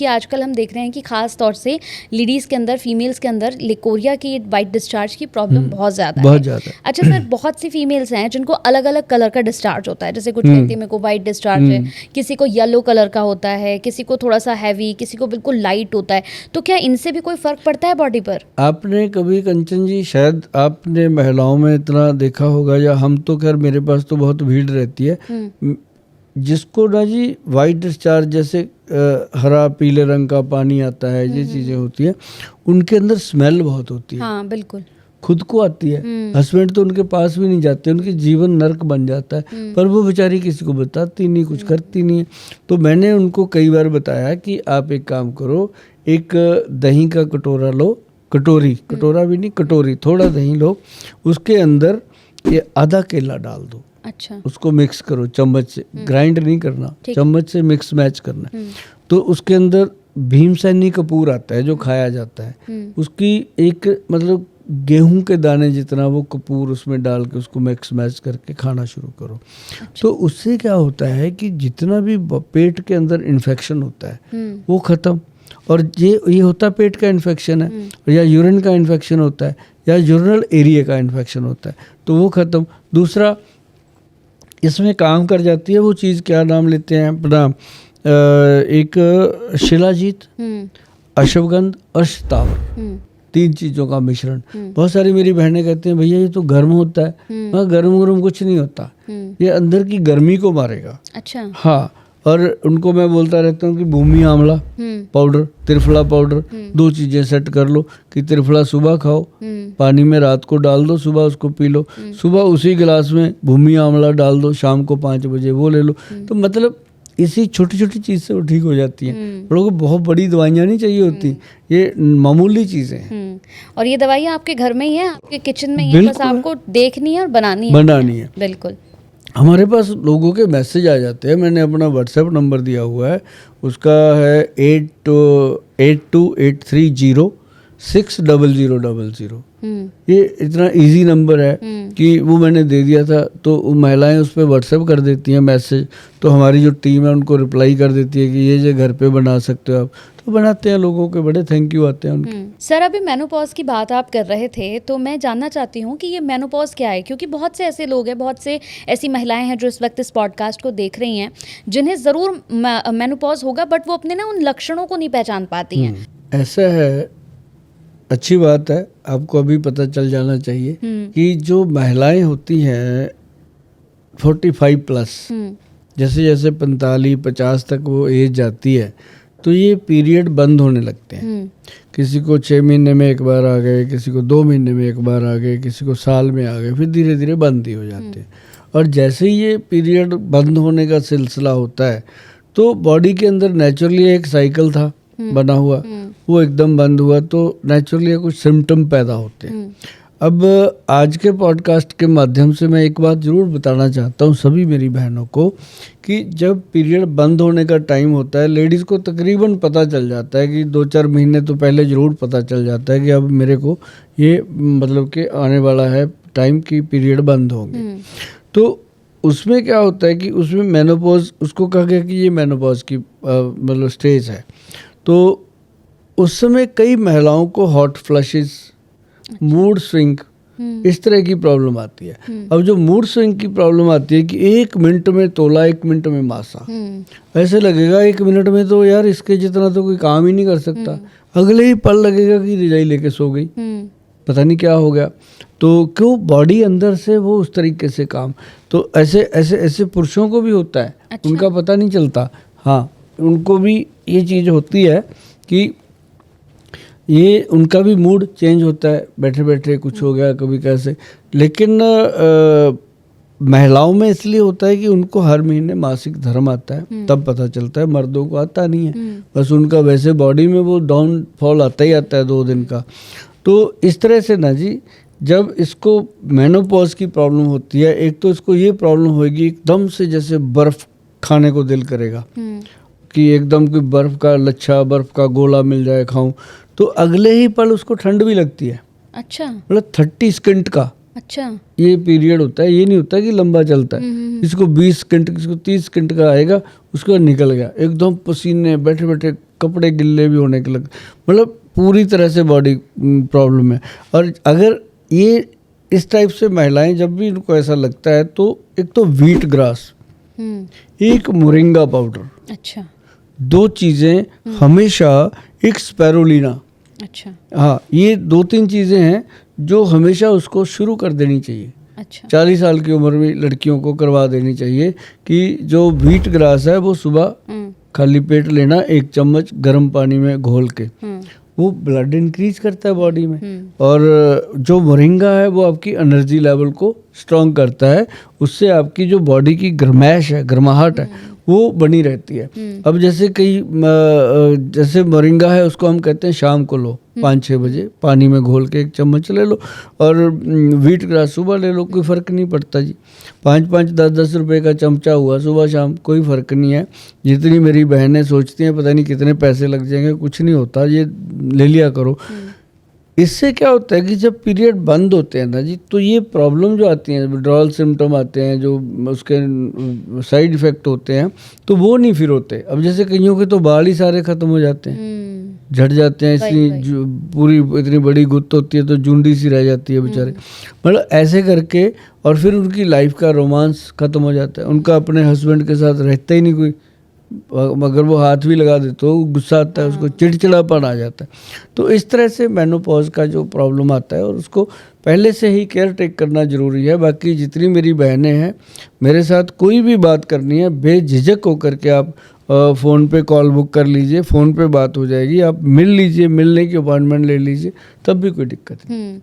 कि आजकल हम देख रहे हैं कि खास तौर से लेडीज़ के अंदर, फीमेल्स के अंदर लिकोरिया की वाइट डिस्चार्ज की प्रॉब्लम बहुत ज़्यादा बहुत है। ज़्यादा। अच्छा सर, बहुत सी फीमेल्स हैं जिनको अलग अलग कलर का डिस्चार्ज होता है, जैसे कुछ कहती है मेरे को वाइट डिस्चार्ज है, किसी को येलो कलर का होता है, किसी को थोड़ा सा हैवी, किसी को बिल्कुल लाइट होता है। तो क्या इनसे भी कोई फ़र्क पड़ता है बॉडी पर? आपने कभी कंचन जी, शायद आपने महिलाओं में इतना देखा होगा, या हम तो खैर मेरे पास तो बहुत भीड़ रहती है, जिसको ना जी वाइट डिस्चार्ज जैसे हरा पीले रंग का पानी आता है, ये चीज़ें होती है, उनके अंदर स्मेल बहुत होती है। हाँ बिल्कुल। खुद को आती है, हस्बैंड तो उनके पास भी नहीं जाते, उनके जीवन नर्क बन जाता है, पर वो बेचारी किसी को बताती नहीं, कुछ करती नहीं है। तो मैंने उनको कई बार बताया कि आप एक काम करो, एक दही का कटोरा लो, कटोरा भी नहीं, कटोरी, थोड़ा दही लो, उसके अंदर ये आधा केला डाल दो। अच्छा। उसको मिक्स करो चम्मच से, ग्राइंड नहीं करना, चम्मच से मिक्स मैच करना। तो उसके अंदर भीमसेनी कपूर आता है जो खाया जाता है, उसकी एक मतलब गेहूं के दाने जितना वो कपूर उसमें डाल के उसको मिक्स मैच करके खाना शुरू करो। अच्छा। तो उससे क्या होता है कि जितना भी पेट के अंदर इन्फेक्शन होता है वो खत्म। और ये होता पेट का इन्फेक्शन है, या यूरिन का इन्फेक्शन होता है, या यूरिनल एरिया का इन्फेक्शन होता है, तो वो खत्म। दूसरा इसमें काम कर जाती है वो चीज़, क्या नाम लेते हैं अपना, एक शिलाजीत, अश्वगंध और शतावर, 3 चीज़ों का मिश्रण। बहुत सारी मेरी बहनें कहती हैं भैया ये तो गर्म होता है। हाँ, गर्म कुछ नहीं होता, ये अंदर की गर्मी को मारेगा। अच्छा। हाँ, और उनको मैं बोलता रहता हूँ कि भूमि आंवला पाउडर, त्रिफला पाउडर, 2 चीज़ें सेट कर लो कि त्रिफला सुबह खाओ, पानी में रात को डाल दो, सुबह उसको पी लो, सुबह उसी गिलास में भूमि आंवला डाल दो, शाम को 5 बजे वो ले लो। तो मतलब इसी छोटी छोटी चीज़ से वो ठीक हो जाती है। लोगों को बहुत बड़ी दवाइयाँ नहीं चाहिए होती, ये मामूली चीज़ें हैं। और ये दवाइयाँ आपके घर में ही है, आपके किचन में ही है, बस आपको देखनी है और बनानी है। बिल्कुल। हमारे पास लोगों के मैसेज आ जाते हैं, मैंने अपना व्हाट्सएप नंबर दिया हुआ है, उसका है 8283060000। ये इतना इजी नंबर है कि वो मैंने दे दिया था, तो वो महिलाएं उस पर व्हाट्सएप कर देती हैं मैसेज, तो हमारी जो टीम है उनको रिप्लाई कर देती है कि ये जो घर पे बना सकते हो आप, तो बनाते हैं। लोगों के बड़े थैंक यू आते हैं उनके। सर, अभी मेनोपॉज की बात आप कर रहे थे, तो मैं जानना चाहती हूँ कि ये मेनोपॉज क्या है, क्योंकि बहुत से ऐसे लोग हैं, बहुत से ऐसी महिलाएं हैं जो इस वक्त इस पॉडकास्ट को देख रही हैं, जिन्हें ज़रूर मेनोपॉज होगा, बट वो अपने ना उन लक्षणों को नहीं पहचान पाती हैं। ऐसा है, अच्छी बात है, आपको अभी पता चल जाना चाहिए कि जो महिलाएं होती हैं 45 प्लस, जैसे जैसे 45-50 तक वो एज जाती है, तो ये पीरियड बंद होने लगते हैं। किसी को 6 महीने में एक बार आ गए, किसी को 2 महीने में एक बार आ गए, किसी को साल में आ गए, फिर धीरे धीरे बंद ही हो जाते हैं। और जैसे ही ये पीरियड बंद होने का सिलसिला होता है, तो बॉडी के अंदर नेचुरली एक साइकिल था बना हुआ, वो एकदम बंद हुआ, तो नेचुरली कुछ सिम्टम पैदा होते हैं। अब आज के पॉडकास्ट के माध्यम से मैं एक बात ज़रूर बताना चाहता हूँ सभी मेरी बहनों को, कि जब पीरियड बंद होने का टाइम होता है, लेडीज़ को तकरीबन पता चल जाता है कि 2-4 महीने तो पहले ज़रूर पता चल जाता है कि अब मेरे को ये मतलब कि आने वाला है टाइम की पीरियड बंद होंगे। तो उसमें क्या होता है कि उसमें मेनोपॉज, उसको कहा गया कि ये मेनोपॉज की मतलब स्टेज है। तो उस समय कई महिलाओं को हॉट फ्लशेस, मूड स्विंग, इस तरह की प्रॉब्लम आती है। अब जो मूड स्विंग की प्रॉब्लम आती है कि 1 मिनट में तोला, 1 मिनट में मासा, ऐसे लगेगा 1 मिनट में तो यार इसके जितना तो कोई काम ही नहीं कर सकता, अगले ही पल लगेगा कि रजाई लेके सो गई, पता नहीं क्या हो गया। तो क्यों, बॉडी अंदर से वो उस तरीके से काम, तो ऐसे ऐसे ऐसे पुरुषों को भी होता है। अच्छा। उनका पता नहीं चलता, हाँ, उनको भी ये चीज़ होती है कि ये उनका भी मूड चेंज होता है, बैठे बैठे कुछ हो गया कभी कैसे। लेकिन महिलाओं में इसलिए होता है कि उनको हर महीने मासिक धर्म आता है, तब पता चलता है, मर्दों को आता नहीं है, बस उनका वैसे बॉडी में वो डाउनफॉल आता ही आता है 2 दिन का। तो इस तरह से ना जी, जब इसको मेनोपॉज की प्रॉब्लम होती है, एक तो इसको ये प्रॉब्लम होगी एकदम से, जैसे बर्फ़ खाने को दिल करेगा कि एकदम कोई बर्फ़ का लच्छा, बर्फ़ का गोला मिल जाए खाऊं, तो अगले ही पल उसको ठंड भी लगती है। अच्छा। मतलब 30 सेकंड का अच्छा ये पीरियड होता है, ये नहीं होता कि लंबा चलता है। इसको 20 सेकंड, किसी को 30 सेकंड का आएगा, उसके बाद निकल गया, एकदम पसीने, बैठे बैठे कपड़े गिल्ले भी होने के लग, मतलब पूरी तरह से बॉडी प्रॉब्लम है। और अगर ये इस टाइप से महिलाएं जब भी इनको ऐसा लगता है तो एक तो व्हीट ग्रास, एक मोरिंगा पाउडर, अच्छा 2 चीज़ें हमेशा, एक स्पैरुलिना, अच्छा हाँ, ये 2-3 चीज़ें हैं जो हमेशा उसको शुरू कर देनी चाहिए। अच्छा 40 साल की उम्र में लड़कियों को करवा देनी चाहिए कि जो व्हीट ग्रास है वो सुबह खाली पेट लेना, 1 चम्मच गर्म पानी में घोल के, वो ब्लड इंक्रीज करता है बॉडी में। और जो मोरिंगा है वो आपकी एनर्जी लेवल को स्ट्रॉन्ग करता है, उससे आपकी जो बॉडी की गर्माहट है, गर्माहट है, वो बनी रहती है। अब जैसे जैसे मोरिंगा है उसको हम कहते हैं शाम को लो, 5-6 बजे पानी में घोल के 1 चम्मच ले लो, और व्हीट ग्रास सुबह ले लो, कोई फ़र्क नहीं पड़ता जी। 5-5, 10-10 रुपए का चमचा हुआ सुबह शाम, कोई फ़र्क नहीं है। जितनी मेरी बहनें सोचती हैं पता नहीं कितने पैसे लग जाएंगे, कुछ नहीं होता, ये ले लिया करो। इससे क्या होता है कि जब पीरियड बंद होते हैं ना जी, तो ये प्रॉब्लम जो आती हैं, विड्रॉल सिम्टम आते हैं, जो उसके साइड इफ़ेक्ट होते हैं, तो वो नहीं फिर होते। अब जैसे कईयों के तो बाल ही सारे ख़त्म हो जाते हैं, झड़ जाते हैं, इसलिए पूरी इतनी बड़ी गुत्त होती है तो जूंडी सी रह जाती है बेचारे, मतलब ऐसे करके। और फिर उनकी लाइफ का रोमांस ख़त्म हो जाता है, उनका अपने हस्बैंड के साथ रहता ही नहीं कोई, अगर वो हाथ भी लगा दे तो गुस्सा आता है, उसको चिड़चिड़ापन आ जाता है। तो इस तरह से मेनोपॉज का जो प्रॉब्लम आता है, और उसको पहले से ही केयर टेक करना ज़रूरी है। बाकी जितनी मेरी बहनें हैं, मेरे साथ कोई भी बात करनी है, बेझिझक होकर के आप फ़ोन पे कॉल बुक कर लीजिए, फ़ोन पे बात हो जाएगी, आप मिल लीजिए, मिलने की अपॉइंटमेंट ले लीजिए, तब भी कोई दिक्कत नहीं।